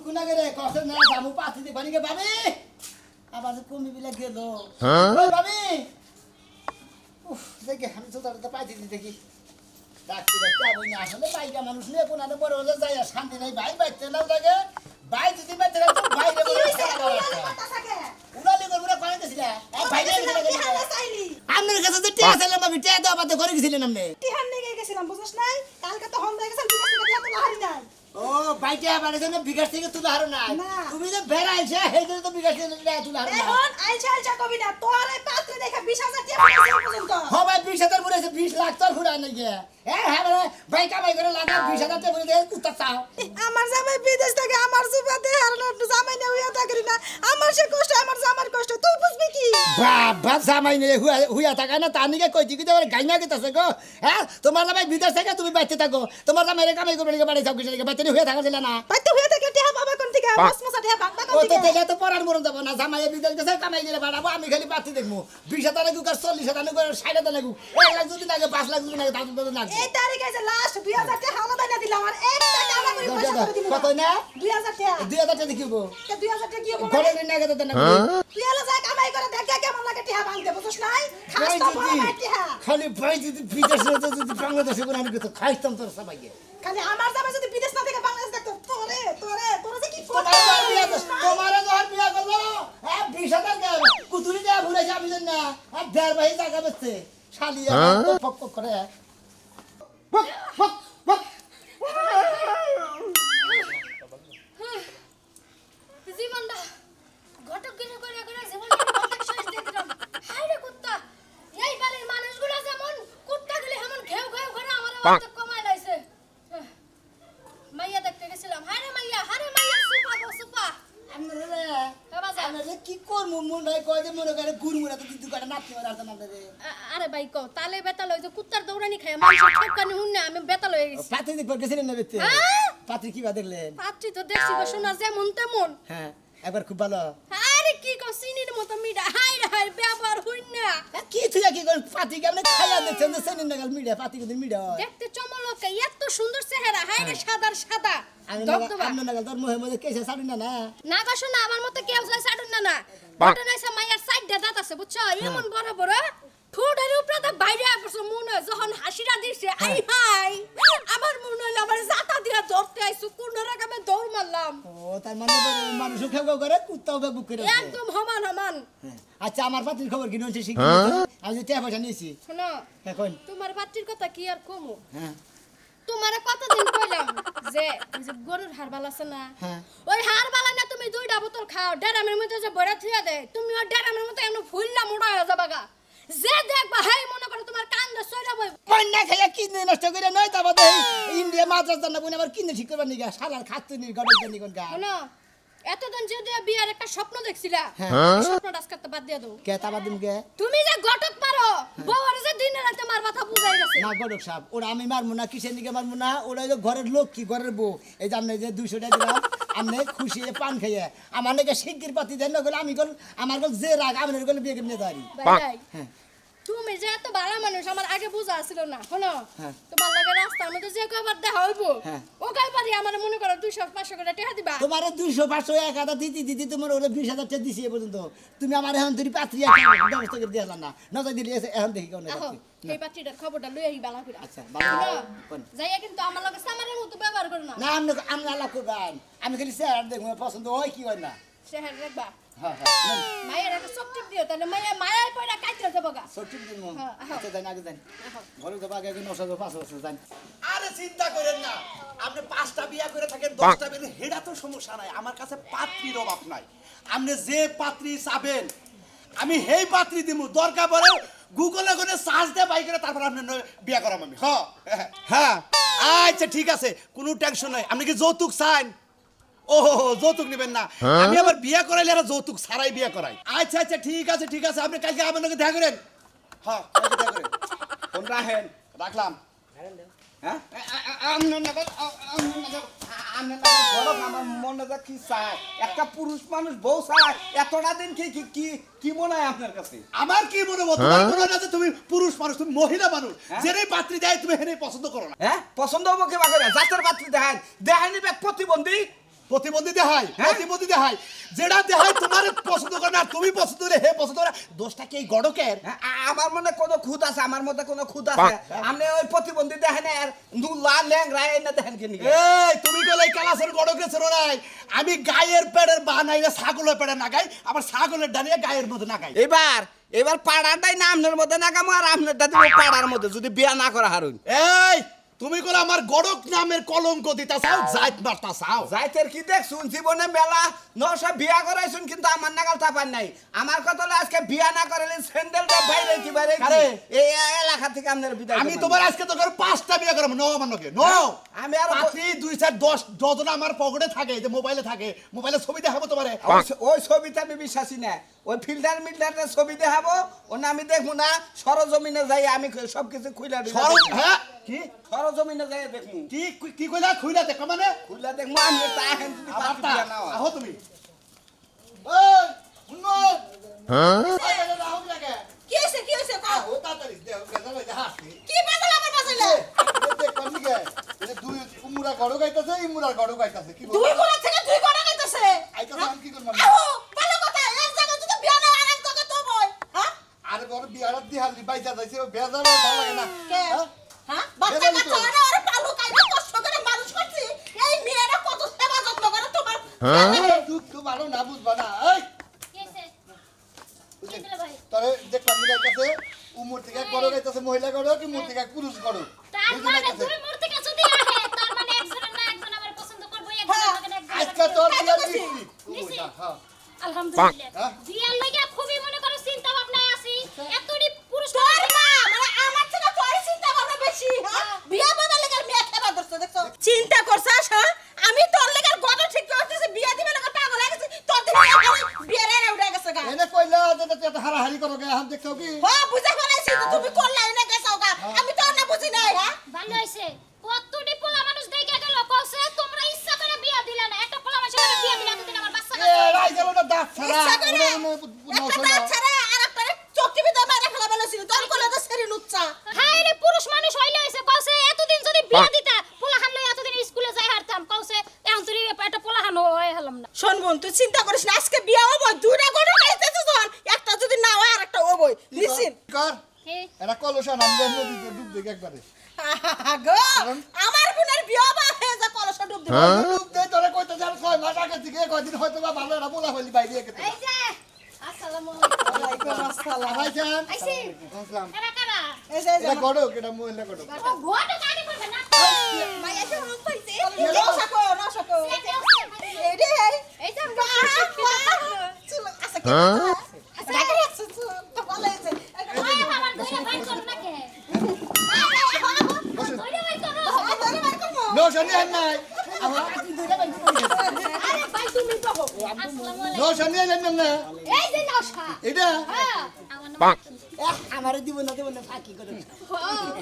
কুনা করে কষ্ট না জামু পাতি দে বানিকে ভাবি আবার কমি বিলা গেল ওই ভাবি উফ দেখে আমি তো তার পাতি দি দেখি ডাক্তি ডাক্তি আবই না আসলে বাইকা মানুষ নিয়ে কোনাতে বড় হলে যায় শান্তি নাই ভাই বাইতে না লাগে ভাই যদি বাইতে না তো বাইরে বলে উনালি করে পুরো কোনে দিছিলা ভাই আমার কাছে তো টিয়া ছিলাম আমি টিয়া দাও বাতে করে গেছিলেন আপনি টিহান নিয়ে গেছিলাম বুঝছ নাই কালকে তো হন হয়ে গেছে বিকাশ থেকে টিয়া তো লাহারি নাই ও বাইটা মানে জন্য বিকাশ থেকে তুলা হারো না তুমি যে বেড়াইছে সেই জন্য তো বিকাশ থেকে তুলা হারো না এখন আইছা কবি না তোর এই পাত্রে দেখা 20000 টিয়া পয়সা পর্যন্ত হবে 20000 পুরেছে 20 লাখ তোর ফুরাই নাই গে হ্যাঁ মানে ভাই কামাই করে লাগা 20000 টাকা পুরে দে কুত্তা চাও আমার জামাই বিদেশ থেকে আমার সুবাদে আর না জামাই না হইয়া থাকি না আমার সে কষ্ট আমার জামার কষ্ট তুই বুঝবি কি বাবা জামাই নে হুইয়া থাকা না তার নিকে কইতি কি তোর গাইনা গেতাছে গো হ্যাঁ তোমার জামাই বিদেশ থেকে তুমি বাইতে থাকো তোমার জামাই রে কামাই করবে নিকে বাড়ি যাও কিছু নিকে বাইতে হুইয়া থাকা দিলা না বাইতে হইয়া থাকে টিয়া বাবা কোন থেকে মসমসা টিয়া বাবা কোন ও তো থেকে তেলে তো পরার মরণ যাব না জামাই বিদেশ গেছে কামাই গেলে বাড়াবো আমি খালি পাতি দেখমু 20000 লাগু আর 40000 লাগু 60000 লাগু 1 লাখ যদি লাগে 5 লাখ যদি লাগে তাহলে তো না এই তারিখে যে লাস্ট 2000 টাকা হাওলা বাইনা দিলাম আর একটা টাকা করে পয়সা করে দিলাম কত না 2000 টাকা 2000 টাকা দেখিবো 2000 টাকা কি হবে ঘরে না গেতে না তুই এলা যা কামাই করে দেখে কেমন লাগে টিয়া ভাঙতে বুঝছ নাই খাস তো বড় ভাই টিয়া খালি ভাই যদি বিদেশে যদি বাংলাদেশে কোন আমি তো খাইতাম তোর সবাইকে খালি আমার জামাই যদি বিদেশ না থেকে বাংলাদেশ দেখতো তোরে যে কি তোমার ঘর বিয়া করলো হ্যাঁ 20000 টাকা কুতুরি দেয়া ভুলে যাবি না আর দেড় ভাই টাকা বেচতে শালিয়া পক পক করে পক পক পক জীবনটা ঘটক কিছু করে করে জীবনটা অনেক শেষ দিয়ে দিলাম হাই রে কুত্তা এই বাড়ির মানুষগুলো যেমন কুত্তাগুলি এমন ঘেউ ঘেউ করে আমার আওয়াজ কমায় লাইছে মাইয়া দেখতে গেছিলাম হারে মাইয়া সুপা গো সুপা আমরা কি করবো মনে কয় যে মনে করে গুরমুরা তো কিন্তু করে নাতি মারা আর্ধ নাতে আরে ভাই কও তালে বেতাল হই যে কুত্তার দৌড়ানি খায় মানুষ ঠকানি হুন্না আমি বেতাল হয়ে গেছি পাত্রী দেখবার গেছিলেন না বেতে হ্যাঁ? পাত্রী কি বা দেখলেন পাচ্ছি তো দেখছি গো শোনা যেমন তেমন হ্যাঁ একবার খুব ভালো আরে কি কও চিনির মতো মিডা হাই রে হাই ব্যবহার হুন্না কি তুই কি করে পাত্রী কেমন খাইয়া দেখছেন যে সেনিন নাগাল মিডিয়া পাত্রী কিন্তু মিডিয়া দেখতে চমলক এত সুন্দর চেহারা হাই রে সাদার সাদা আমি দবদবা নাগাল নাগাল তোর মুহে মধ্যে কেসে ছাড়ি না না না গো শোনা আমার মতো কেউ যায় সাডুন না না ঘটনা এসে মাইয়ার সাইডটা দাঁত আছে বুঝছো এমন বড় বড় ঠোঁটের উপরে তো বাইরে আসছে মনে হয় যখন হাসিটা দিছে আই হাই আমার মনে হলো আমার জাতা দিয়া ধরতে আইছো কোন রকমে দৌড় মারলাম ও তার মানে মানুষ খেয়ে করে কুত্তাও বুক করে একদম সমান সমান আচ্ছা আমার পাত্রীর খবর কি নইছে শিখি আমি যে টাকা পয়সা নিয়েছি শোনো এখন তোমার পাত্রীর কথা কি আর কমু হ্যাঁ তোমারে কতদিন কইলাম যে ওই যে গরুর হাড় বাল আছে না হ্যাঁ। ওই হাড় বালা না তুমি দুইটা বোতল খাও ডেরামের মধ্যে যে বড়া থিয়া দেয় তুমি ওই ডেরামের মধ্যে এমন ফুললা মোড়া হয়ে যাবা গা যে দেখবা হাই মনে করো তোমার কান্দে সইরা বই কন্যা খাইয়া কিনে নষ্ট করে নয় তা বাদে ইন্ডিয়া মাদ্রাস জানা বনে আবার কিনে ঠিক করবার নিগা শালার খাতুনির গড়ের জন্য কোন গা শোনো এতদিন যে বিয়ার একটা স্বপ্ন দেখছিলা হ্যাঁ। স্বপ্নটা আজকে তো বাদ দিয়ে দাও কে তা বাদিম কে তুমি যে ঘটক মারো বউরে যে দিনে রাতে মার মাথা বুঝাই গেছে না গডক সাহেব ওরা আমি মারমু না কিসের নিকে মারমু না ওরা যে ঘরের লোক কি ঘরের বউ এই যে আপনি যে 200 টাকা দিলাম আপনি খুশি হয়ে পান খাইয়ে আমার নাকি শিগগির পাতি দেন না গেলে আমি গল আমার গল যে রাগ আমি গলে বিয়ে করে নিয়ে দাঁড়ি ভাই হ্যাঁ তুমি যে এত ভালো মানুষ আমার আগে বোঝা ছিল না শোনো হ্যাঁ। তোমার লাগে রাস্তার মধ্যে যে কয়বার দেখা হইবো হ্যাঁ। ও কয়বারই আমার মনে করো 200-500 করে টাকা দিবা তোমার 200-500 1000 দিতে তোমার ওরা 20000 টাকা দিছি এ পর্যন্ত তুমি আমার এখন তুই পাত্রী ব্যবস্থা করে দিলা না নজর দিলে এখন দেখি কোন আহো এই পাত্রীটার খবরটা লই আই বালা করে আচ্ছা ভালো কোন যাইয়া কিন্তু আমার লগে সামারের মতো ব্যবহার করো না না আমি আল্লাহ করবেন আমি খালি স্যার দেখবো পছন্দ হয় কি হয় না শহর রাখবা হ্যাঁ হ্যাঁ মায়ের একটা সবটিপ দিও তাহলে মায়ের পয়টা কাইতে যাবো গা সঠিক দিন হ্যাঁ, আহো। আচ্ছা জানি আগে জানি ঘরে তো আগে 900-500 জানি আরে চিন্তা করেন না আপনি 5টা বিয়া করে থাকেন 10টা বিয়ে হেডা তো সমস্যা নাই আমার কাছে পাত্রীর অভাব নাই আপনি যে পাত্রী চাবেন আমি হেই পাত্রী দিমু দরকার পড়ে গুগলে করে সার্চ দিয়ে বাই করে তারপর আপনি বিয়া করাম আমি হ্যাঁ আচ্ছা ঠিক আছে কোনো টেনশন নাই আপনি কি যৌতুক চান ও যৌতুক নেবেন না আমি আবার বিয়া করাইলে আর যৌতুক ছাড়াই বিয়া করাই আচ্ছা আচ্ছা ঠিক আছে আপনি কালকে আমার লগে দেখা করেন হ্যাঁ কালকে দেখা করেন ফোন রাখেন রাখলাম হ্যাঁ আমার মনে যা কি চায় একটা পুরুষ মানুষ বউ চায় এতটা দিন কি মনে হয় আপনার কাছে আমার কি মনে হয় তোমার মনে হয় না যে তুমি পুরুষ মানুষ তুমি মহিলা মানুষ যেই পাত্রী দেয় তুমি হেনে পছন্দ করো না হ্যাঁ পছন্দ হবো কি বাকি জাতের পাত্রী দেখায় দেখায়নি ব্যাগ প্রতিবন্ধী প্রতিবন্ধী দেখাই প্রতিবন্ধী দেখাই যেটা দেখাই তোমার পছন্দ করে না তুমি পছন্দ করে হে পছন্দ করে দোষটা কি এই গড়কের আমার মনে কোনো খুদ আছে আমার মধ্যে কোনো খুদ আছে আপনি ওই প্রতিবন্ধী দেখেন আর নুলা ল্যাংরা এনে দেখেন কি এই তুমি গেলে এই কালাসের গড়কে ছিল নাই আমি গায়ের পেড়ের বানাইলে ছাগলের পেড়ে না গাই আবার ছাগলের ডানিয়ে গায়ের মধ্যে না গাই এবার পাড়াটাই না আপনার মধ্যে নাগামো আর আপনার দাদি পাড়ার মধ্যে যদি বিয়া না করা হারুন এই তুমি কোন আমার গড়ক নামের কলঙ্ক দিতা চাও জাইত মারতা চাও যাইতের কি দেখ শুন জীবনে মেলা নশা বিয়া করাইছুন কিন্তু আমার নাগাল তাপান নাই আমার কথা হলো আজকে বিয়া না করাইলে স্যান্ডেলটা বাইরে কি বাইরে কারে? এই এলাকা থেকে আপনার বিদায় আমি করলাম। তোমার আজকে তো করে 5টা বিয়ে করব নো আমার নকে নো আমি আর পাত্রী 2 4 10 ডজন আমার পকেটে থাকে যে মোবাইলে থাকে মোবাইলে ছবি দেখাবো তোমারে ওই ছবিতে আমি বিশ্বাসী না ওই ফিল্টার মিল্টারের ছবি দেখাবো ওনা আমি দেখবো না সরজমিনে যাই আমি সবকিছু খুইলা দিব সরব হ্যাঁ কি সরজমিনে যাই দেখবো কি কি কইলা খুইলা দেখ মানে খুইলা দেখবো আমি তা এখন যদি আবার পাতি বিয়া না হয়। আহো তুমি ওই শুনো হ্যাঁ আহো লাগে কি হইছে কও আহো তাড়াতাড়ি দেও গেলা দেখাছি কি বাজাল আমার বাজাইলে দেখ কোন গে এই দুই উমুরা গড় গাইতাছে ইমুরা গড় গাইতাছে কি দুই কোণা থেকে দুই কোণা গাইতেছে আইতাছে আমি কি করব আহো ভালো কথা এক জায়গা যদি বিয়া না আরেক জায়গা তো বই হ্যাঁ আর বড় বিয়ার দিহালি বাইজা যাইছে বেজার ভালো লাগে না কে হ্যাঁ? হ্যাঁ বাচ্চা কাচ্চা আরে পালু কাইনা কষ্ট করে মানুষ করছি এই মেয়েরা কত সেবা যত্ন করে তোমার তুই ভালো না বুঝবা না এই কেসে কি দিলে ভাই তবে দেখলাম নি গাইতাছে উমুর থেকে গড় গাইতাছে মহিলা গড় কি মুর থেকে পুরুষ গড় তার মানে দুই মূর্তি কাছে দিয়ে আহে তার মানে একজন না একজন আমার পছন্দ করবে একজন আমাকে না একজন আজকে তোর তাই তো বিয়া বলছি। দিছি উমুরটা হ্যাঁ আলহামদুলিল্লাহ হ্যাঁ? বিয়ার লাগা খুবই মনে করো চিন্তা ভাবনায় আছি এতটি পুরুষ তোর মা মানে আমার থেকে তোর চিন্তা ভাবনা বেশি হ্যাঁ বিয়া বানার লেগে মেয়ে খেবা ধরছো দেখছো চিন্তা করছাস হ্যাঁ আমি তোর লেগে গড ঠিক করতেছি বিয়া দিবে না পাগল হয়ে গেছে তোর দিকে বিয়া রে উড়ে গেছে গা এনে কইলা যে তুই হারাহারি করো গে হাম দেখছো কি হ্যাঁ বুঝা ফেলাইছি তো তুমি করলাই না গেছো গা আমি তো না বুঝি নাই হ্যাঁ ভালো হইছে কতটি পোলা মানুষ দেখে গেল কইছে তোমরা ইচ্ছা করে বিয়া দিলা না একটা পোলা মানুষের বিয়া দিলা এতদিন আমার বাচ্চা এ রাই গেল না দাঁত ছাড়া ইচ্ছা করে নশো একটা ছাড়া আর একটা চোখটি ভিতরে মারা ফেলা বলেছিল তোর কোলে তো সেরি লুচ্চা হায় রে পুরুষ মানুষ হইলে হইছে কইছে এতদিন যদি বিয়া দিতা পোলা হান লই এতদিন স্কুলে যাই হারতাম কইছে এখন তুই একটা পোলা হান হই হলাম না শোন বোন তুই চিন্তা করিস না আজকে বিয়া হবো দুইটা গরু খাইতেছিস যখন একটা যদি না হয় আর একটা হবই নিশ্চিত কর কি এটা কলসা নাম দেন নদীতে ডুব দেখ একবারে গো আমার বোনের বিয়া বা হয়ে যা কলসা ডুব দিব ডুব দে তোরে কইতে যার 6 মাস আগে থেকে কয়দিন হয়তো বা ভালো এটা বলা হইলি বাইরে একে এই যে আসসালামু আলাইকুম ওয়ালাইকুম আসসালাম ভাইজান আইছি আসসালাম কারা কারা এই যে এটা গড়ক এটা মহিলা গড়ক ও গোটা কাটি করবে না মাইয়া যে রং পাইছে নাও সাকো এই রে এই যে চলো আচ্ছা কি আচ্ছা রাখে রাখছো তো ভালো হয়েছে ওই আমার ধরে বাইর করো না কে ধরে বাইর করো নো শনি আন নাই আমার আতি দুইটা বাইরে আরে ভাই তুমি তো আসসালামু আলাইকুম নো শনি আন না এই যে নশা এটা হ্যাঁ আমার নাম কি আমারে দিব না ফাঁকি করে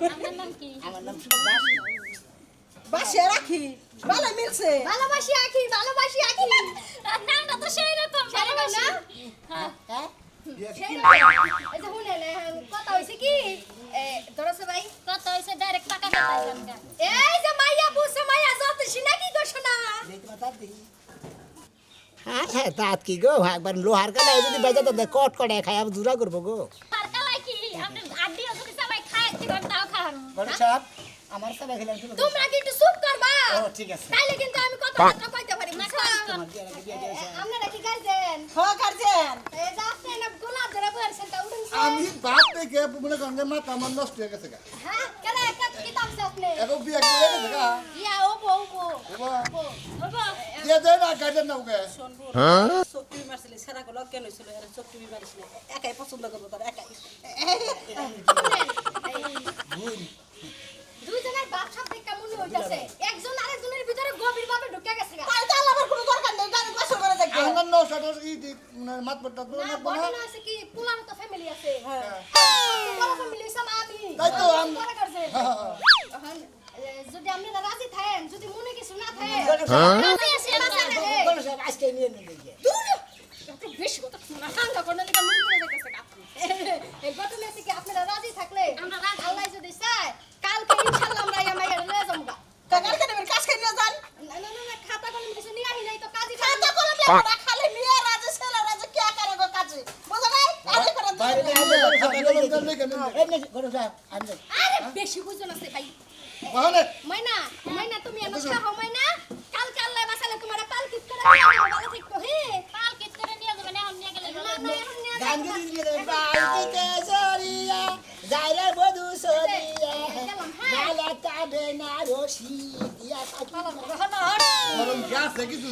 আপনার নাম কি আমার নাম সুভাষ বাসে রাখি ভালো মিলছে ভালোবাসি আঁকি নামটা তো সেই রকম ভালোবাসি হ্যাঁ হ্যাঁ এই যে শুনেন কথা হইছে কি ধরছে ভাই কথা হইছে ডাইরেক্ট টাকা কাটাইলাম এই যে মাইয়া বুঝছে মাইয়া যতছি নাকি গো শোনা দেখি মাথা দেখি হ্যাঁ হ্যাঁ দাঁত কি গো একবার লোহার কালাই যদি বেজা তো কট করে খাই আমি জুরা করবো গো আর কালাই কি আপনি আড্ডি যদি সবাই খায় কি দাও খান বড় সাহেব আমার সাথে খেলাম শুনো তোমরা কি একটু চুপ করবা ও ঠিক আছে তাইলে কিন্তু আমি কথা কথা কইতে পারি না আপনারা কি গার্জেন হ গার্জেন এই যে আপনি না গোলাপ ধরে বলছেন তা উঠুন আমি বাপ থেকে মনে করেন যে মাথা আমার নষ্ট হয়ে গেছে গা হ্যাঁ কেন একটা কিতাব আছে আপনি এখন বিয়া করে গেছে গা ইয়া ও বউ বাবা বাবা দিয়ে দে না গার্ডেন নাও গে চোখটি মারছিলি সেরা গুলো কেন ছিল এর চোখটি মারিস না একাই পছন্দ করবো তোর একাই দুইজনের বাপ সাপ দেখে মনে হইতাছে একজন আরেকজনের ভিতরে গভীর ভাবে ঢুকে গেছে গা তাই তো আমার কোনো দরকার নেই গাড়ি বসে করে দেখবে আমার নশো মাত পড়তা তো না না ঘটনা আছে কি পুলার তো ফ্যামিলি আছে হ্যাঁ সবচেয়ে বড় ফ্যামিলি আছে আমি তাই তো আমি- বড় গার্জেন এখন যদি আপনি রাজি থাকেন যদি মনে কিছু না থাকে রাজি আছি আমরা। বড় সাহেব আজকে নিয়ে নিয়ে দেখি দূর একটু বেশি কথা শোনা ঠান্ডা করে নিলে মন করে যাইতেছে গা এই ঘটনা আছে কি আপনারা রাজি থাকলে আমরা আল্লাহ যদি চায় কালকে ইনশাআল্লাহ আমরা ইয়া মাইয়া লয়ে যাবো গা কাকার কেন কাজ খাই নিয়ে যান না খাতা কলম কিছু নিয়ে আহি নাই তো তোমরা খালি মেয়ে রাজে ছেলে রাজে কে করে গো কাজে বুঝো নাই আরে করে বাইরে এই নে গরু সাহেব আনবে আরে বেশি বুঝো না সে ভাই ওখানে মাইনা মাইনা তুমি এমন খাও মাইনা কাল আল্লাহ বাসালে তোমার পালকিত করে ভালো থাকো হে পালকিত করে নিয়ে যাবে না এখন নিয়ে গেলে না না এখন নিয়ে গান দিয়ে দেবে বাইতে সরিয়া যাইরে বধু সরিয়া নালা তাবে না রশি দিয়া গরম গ্যাস কিছু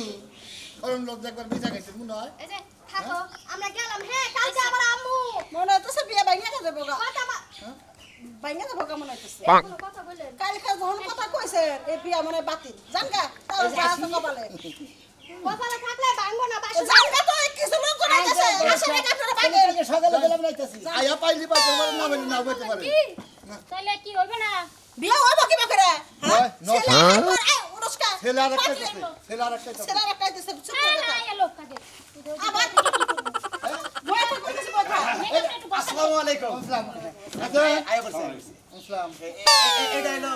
গরম লোক একবার বিছা খাইছে মনে হয় এই যে থাকো আমরা গেলাম হে কালকে আমার আম্মু মনে হচ্ছে বিয়ে বাইঙ্গা যাবে গো কথা বাইঙ্গা যাবে গো মনে হচ্ছে কোনো কথা বললেন কালকে যখন কথা কইছে এই বিয়া মনে বাতিল জানগা তাও বাসা কপালে কপালে থাকলে ভাঙবো না বাসা জানগা তো কিছু লোক করে গেছে আসলে কাটরে বাইরে আগে সকালে বেলা নাইতাছি আয়া পাইলি পাইতে পারে না বলি না হইতে পারে কি তাহলে কি হবে না বিয়া হইব কি করে হয়, নষ্ট। উরস্কা ছেলে আর একটা ছেলে আর একটা ছেলে একটা দিছে চুপ না করে না এ লোক কাকে আবার বই তো কইছে বইটা আসসালামু আলাইকুম আসসালাম আচ্ছা আয়া বলছে আসসালাম এটা হলো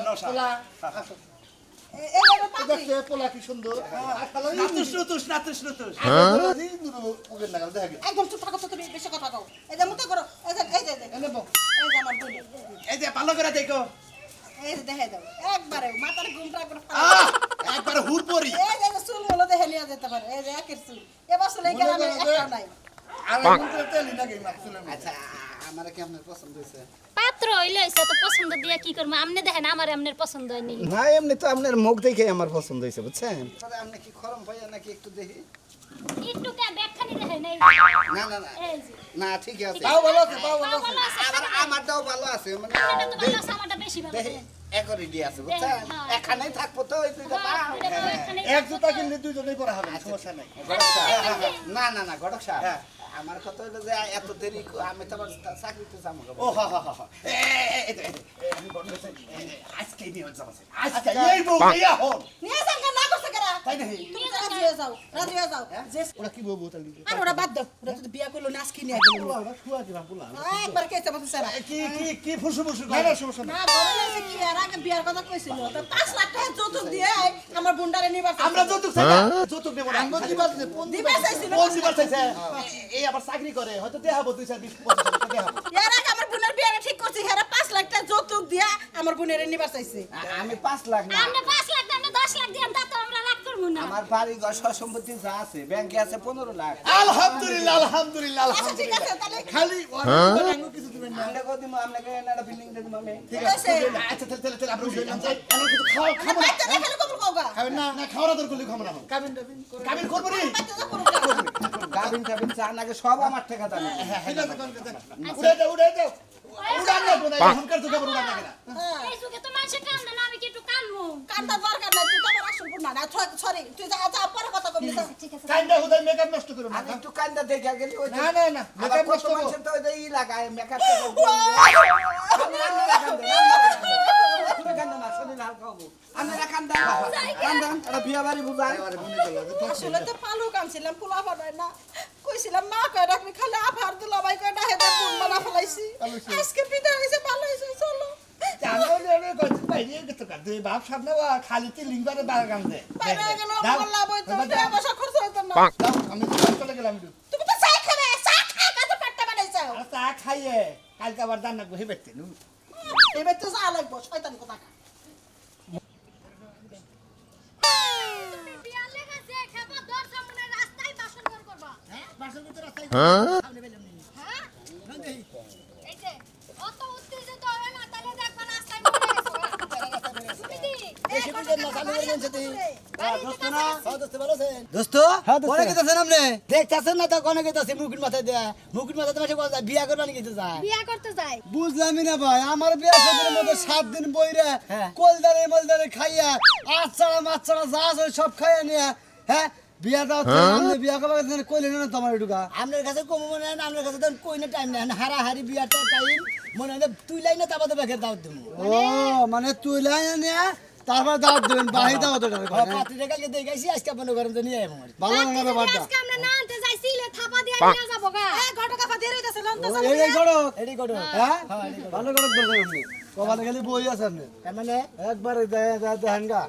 নশা পোলা এবারে পাতি দেখতে পোলা কি সুন্দর আসলে নাতুস ওকে না দেখে একদম চুপ থাকো তো তুমি বেশি কথা কও এই যে মুতে করো এই যে এনে বউ এই যে আমার বই এই যে ভালো করে দেখো এই যে দেখে দাও একবারে মাথার ঘুমটা একবার একবার হুর পরি এই যে চুল গুলো দেখে নিয়ে যেতে পারে এই যে একের চুল এবার চলে গেলে আমি একটা নাই আর এখন তো তেল না গেই মাছলে আচ্ছা আমার কি আপনার পছন্দ হয়েছে পাত্র হইলে হইছে তো পছন্দ দিয়া কি করব আমনে দেখেন আমার আমনের পছন্দ হয়নি না এমনি তো আপনার মুখ দেখে আমার পছন্দ হয়েছে বুঝছেন তবে আপনি কি খরম ভাইয়া নাকি একটু দেখি একটু কে ব্যাখ্যানি দেখেন এই না না না এই যে না ঠিক আছে তাও ভালো আছে তাও ভালো ভালো আছে আছে আবার আমারটাও ভালো আছে মানে এটা তো ভালো আছে আমারটা বেশি ভালো দেখি একরই দিয়ে আছে বুঝছেন হ্যাঁ। এখানেই থাকবো তো ওই দুইটা পা এক জুতা কিনলে দুইজনেই পরা হবে সমস্যা নাই গড়ক সাহেব, না না না গড়ক সাহেব হ্যাঁ। আমার কথা হলো যে এত দেরি আমি তো আবার চাকরিতে যাবো গো। ও হা আমি বলতেছি আজকে নিয়ে যাবো আজকে এই বউ ইয়া হন নিয়ে যান না করছে কেরা তাই নাকি তুমি তো রাজি হয়ে যাও যে ওরা কি বউ তালি আর ওরা বাদ দাও ওরা তো বিয়া করলো না আজকে নিয়ে গেল ওরা শুয়া দিলাম পোলা একবার কেটে বসে সারা কি ফুসু না না সমস্যা নাই না বড় হয়েছে কি আর আগে বিয়ার কথা কইছিল তো 5 লাখ টাকা যৌতুক দিয়ে আমার বুন্ডারে নিবার আমরা যৌতুক চাই না যৌতুক দেব না আঙ্গুল দিবা দিলে কোন দিবা চাইছিল কোন দিবার চাইছে এই আবার চাকরি করে হয়তো দেখাবো 2 4 20 25 টাকা দেখাবো এর আগে আমার বোনের বিয়ারে ঠিক করছি হেরা 5 লাখ টাকা যৌতুক দিয়া আমার বোনের নিবার চাইছে আমি 5 লাখ না আমরা 5 লাখ আমরা 10 লাখ দিলাম তা তো আমরা লাখ করব না আমার বাড়ি ঘর সব সম্পত্তি যা আছে ব্যাংকে আছে 15 লাখ আলহামদুলিল্লাহ আলহামদুলিল্লাহ আচ্ছা ঠিক আছে তাহলে খালি আঙ্গুল কিছু দিবেন না আমরা কো দিমু আপনাকে একটা বিল্ডিং দিয়ে দিমু আমি ঠিক আছে আচ্ছা তাহলে আমরা উঠলাম যাই আমরা কিছু খাওয়া খাবো না বাইতে দেখালে কবুল কওগা খাবেন না না খাওয়া দাওয়া করলে খাবো না কাবিন টাবিন করে কাবিন করবো নি বাইতে যা করুগা গাবিন টাবিন চা নাকি সব আমার টাকা দাম ঠিক আছে কোন কথা উড়ে যাও উড়ান না বোধ এখনকার যুগে আবার উড়ান না কেনা এই যুগে তো মানুষে কাম না আমি কি একটু কামমু কান্দা দরকার নাই তুই তো আমার আসল বোন না সরি তুই যা যা পরে কথা কবি ঠিক আছে কাইন্ডা হুদাই মেকআপ নষ্ট করো না আমি একটু কান্দা দেখে গেলি ওই না না না আবার মেকআপ কত নষ্ট করো মানুষের তো ওই যে ই লাগায় মেকআপ তুমি কান্দা না শরীর হালকা হবো আপনারা কান্দা কান্দা এটা বিয়া বাড়ি বুঝায় আসলে তো পালু কানছিলাম পোলা বানাই না কইছিলাম মা কয় রাখবি খালি আফার দুলা ভাই কয় হেদা কোন বানা ফলাইছি আজকে বিদায় হইছে ভালো হইছে চলো জানো কত বাইরে কত কাটে বাপ সামনে খালি তে লিংবারে বাগান দে বাইরে গেল মোল্লা বই তো পয়সা খরচ হইতো না আমি চলে গেলাম তুমি তো চা খাবে চা খা কাজ পেটটা বানাইছাও আর চা খাইয়ে কালকে আবার দান রাখবো হে বেতে এবার তো চা লাগবো শয়তান কথা কা বিয়া লেগেছে খাবার দর সামনে রাস্তায় বাসন করবা হ্যাঁ বাসন ভিতরে রাস্তায় সামনে বেলাম নি হ্যাঁ না দেই এই যে অত উত্তেজিত হবে না তাহলে দেখবা রাস্তায় পড়ে গেছো তুমি কি বেশি বুঝেন না সামনে বেলাম সেটি দোস্ত না দোস্ত ভালো আছেন দোস্ত পরে গেতেছেন আপনি দেখতাছেন না তো কোনে গেতাছে মুকুট মাথায় দেয়া মুকুট মাথায় তোমার কথা বিয়া করবা নাকি তো যায় বিয়া করতে যাই বুঝলামই না ভাই আমার বিয়া সাদের মধ্যে 7 দিন বইরা হ্যাঁ। কলদারে মলদারে খাইয়া আচ্ছাড়া মাছাড়া যা আছে সব খাইয়া নিয়া হ্যাঁ বিয়া দাও আপনি বিয়া করবা গেছেন কইলেন না তোমার ঢুকা আপনার কাছে কম মনে হয় না আপনার কাছে তো কইনা টাইম নাই হারাহারি বিয়াটা টাইম মনে হয় তুই লাইন না তাবাতে বেখের দাও তুমি ও মানে তুই লাইন নিয়া তারপর দাওয়াত দেবেন বাহি দাওয়াত ওটা পাত্রীরা কালকে দেখাইছি আজকে মনে করেন তো নিয়ে আমার ভালো না ব্যাপারটা আজকে আমরা না আনতে যাইছিলে থাপা দিয়ে নিয়ে যাবো গা এই ঘটকা ফা দিয়ে রইতাছে লন তো এই গড়ক এডি করো হ্যাঁ ভালো গড়ক ধরছেন আপনি কপালে খালি বই আছে আপনি তার মানে একবারে দেখেন গা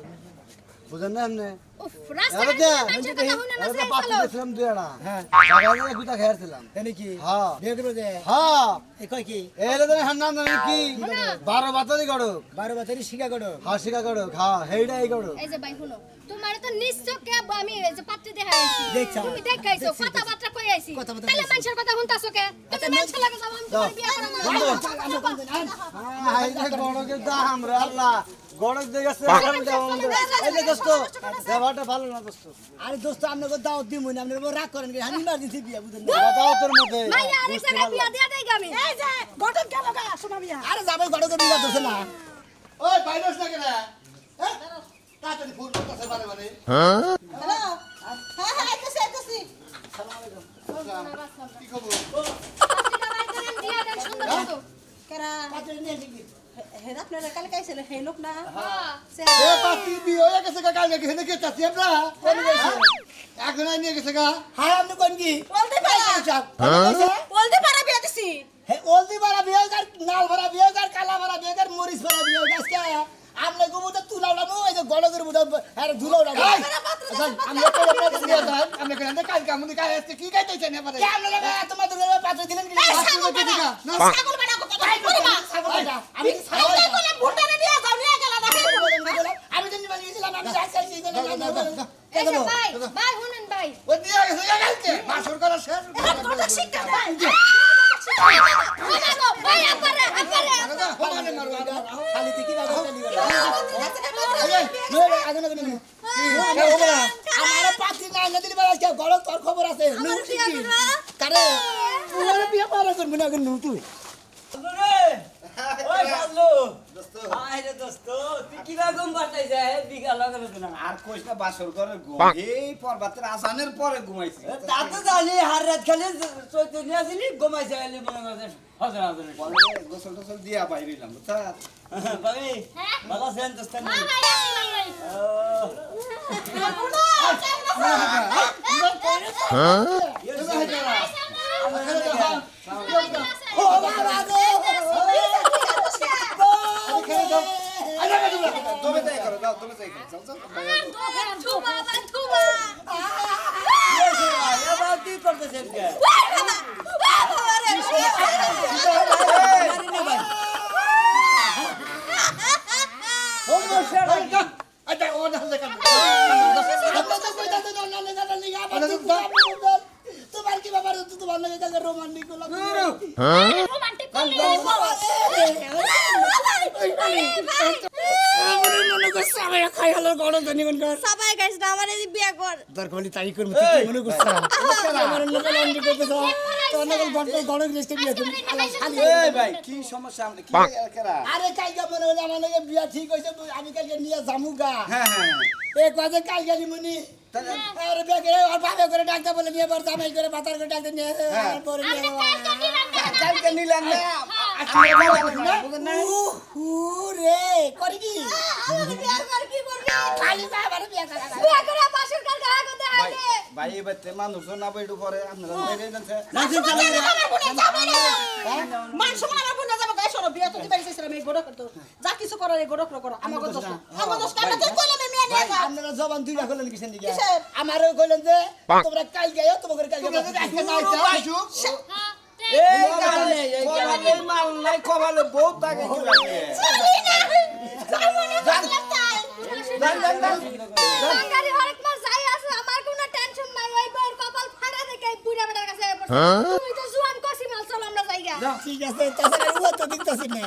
বুঝেন না এমনি উফ রাস্তাঘাটে মানুষের কথা শুনে না সাইকেল পাতি চালাও। দিয়েছিলাম দুই আনা হ্যাঁ জায়গা গুটা খেয়েছিলাম তাই কি হ্যাঁ বিয়ে করবো যে হ্যাঁ এ কয় কি এলে তো হান্নান জানি কি 12 বাতারি গড়ক 12 বছরই শিখা করো হাসিকা গড়ক হ্যাঁ হেইডাই গড়ক এই যে ভাই শুনো তোমার তো নিশ্চয়কে আমি এই যে পাত্রী দেখাইছি দেখছা। তুমি দেখাইছো কথাবার্তা কই আইছি কথাবার্তা তাহলে কইছি। মানুষের কথা শুনতাছো কে তুমি মানুষের লাগে যাও আমি তোমার বিয়ে করব না এই যে গড়কের দাম রে আল্লাহ গড়ক দেখেছে এই যে দোস্ত ব্যবহারটা ভালো না দোস্ত আরে দোস্ত আপনাকে দাও দিমু না আপনারা রাগ করেন কি আমি ইমার্জেন্সি বিয়া বুঝেন না দাও তোর মধ্যে মাইয়া আরেক জায়গায় বিয়া দিয়া দেই আমি এই যে ঘটক গেল গা শোনা বিয়া আরে যাবে গড়কে বিয়া দোছে না ওই বাইরেস না কেন তাড়াতাড়ি ফোন করতেছে বারে বারে হ্যালো হ্যাঁ হ্যাঁ আইতেছি কি খবর পাত্রীটা বাই করেন দিয়া দেন সুন্দর মতো কেরা পাত্রে নিয়ে আসি হে আপনারা কালকে আইছিল হে লোক না হ্যাঁ এ পাতি বিয়ে হয়ে গেছে কাল নাকি হেনে কে চাচ্ছি আমরা কোন গেছে এখন নিয়ে গেছে গা হ্যাঁ আপনি কোন কি বলতে পারা বলতে পারা বিয়া দিছি হে ওলদি বাড়া বিয়ে কার নাল ভরা বিয়ে কার কালা ভরা বিয়ে কার মরিচ ভরা বিয়ে আজকে আমনে গোবুটা তুলাওলা মো এই যে গড়কের বুটা আরে ধুলাওলা আমরা তো আপনাকে দিয়ে দেন আমরা কেন কাল কামুনি কাল আসছে কি কাইতেছেন এবারে কেমন লাগে তোমাদের পাত্র দিলেন কি ছাগল বানা ছাগল বানা কথা কই মা আমি ছাগল কোলে ভুটানে নিয়ে যাও নিয়ে গেল না আমি তো নিবানি গেছিলাম আমি আজকে এই জন্য এই যে ভাই ভাই শুনেন ভাই ওই দিয়ে গেছে কালকে বাসর করা শেষ ঘটক শিক্ষা দেয় ভাই আপারে হোমানে মারো খালি দেখি না চালি গেল আগে না আমার পাত্রী না না দিলে বাড়া আজকে গড়ক তোর খবর আছে আমার বিয়া করবা কারে ওরে বিয়া পারা করবি না কেন তুই ওই শালু আরে দোস্ত তুই কি রকম বাটাইছে বিঘা লাগানো না আর কইস না বাসর করে ঘুম এই পর্বতের আসানের পরে ঘুমাইছি তা তো জানি হার রাত খালি চৈতন্য আসিলি ঘুমাইছে খালি মনে করছে হজর হজর বলে গোসল টোসল দিয়া বাইরিলাম বুঝছা ভাই হ্যাঁ ভালো আছেন দোস্ত হ্যাঁ ভাই আসি ভাই ও বাবা গো তুমি তাই করো যাও তুমি তাই করো যাও যাও এবার কি করতেছেন কে আচ্ছা ও না দেখা তোমার কি ব্যাপার তোমার লাগে জায়গা রোমান্টিক মনে করছে আমি খাই হলো গরম জানি কোন সবাই গাইস না আমার এই বিয়া কর দরকার হলে তাই করবো তুই মনে করছ আমার লোক লন্ডি করতেছ তোর নকল বড় গরম রেস্টে বিয়ে তুমি খালি এই ভাই কি সমস্যা আমরা কি কেরা আরে কালকে মনে হলো আমার লগে বিয়া ঠিক হইছে আমি কালকে নিয়ে জামুগা হ্যাঁ হ্যাঁ এই কাজে কালকে নিমুনি আরে বিয়া করে আর ভাবে করে ডাকতে বলে নিয়ে বার জামাই করে বাতার করে ডাকতে নিয়ে আর পরে নিয়ে কালকে নিলেন না রে করি কি খালি বাবার বিয়া করা ভাই এবার তে মানুষ না বইটু করে আপনারা মেরে জানছে মান সমান আমার বোন যাবো গাইস সরো বিয়া তো দিবাই চাইছিলাম এই গোড়া করতে যা কিছু করো এই গোড়া করো আমাকে দোষ না আমার দোষ কাটা তুই কইলে আমি মেয়ে নিয়ে যা আপনারা জবান দুইটা কইলেন কিসের দিকে কিসের? আমারও কইলেন যে তোমরা কাল গায়ো তোমাদের কাল গায়ো এই কালে এই কালে মাল নাই কবালে বহুত টাকা কি লাগে ঠিক আছে তাছাড়া ও তো দেখতেছি না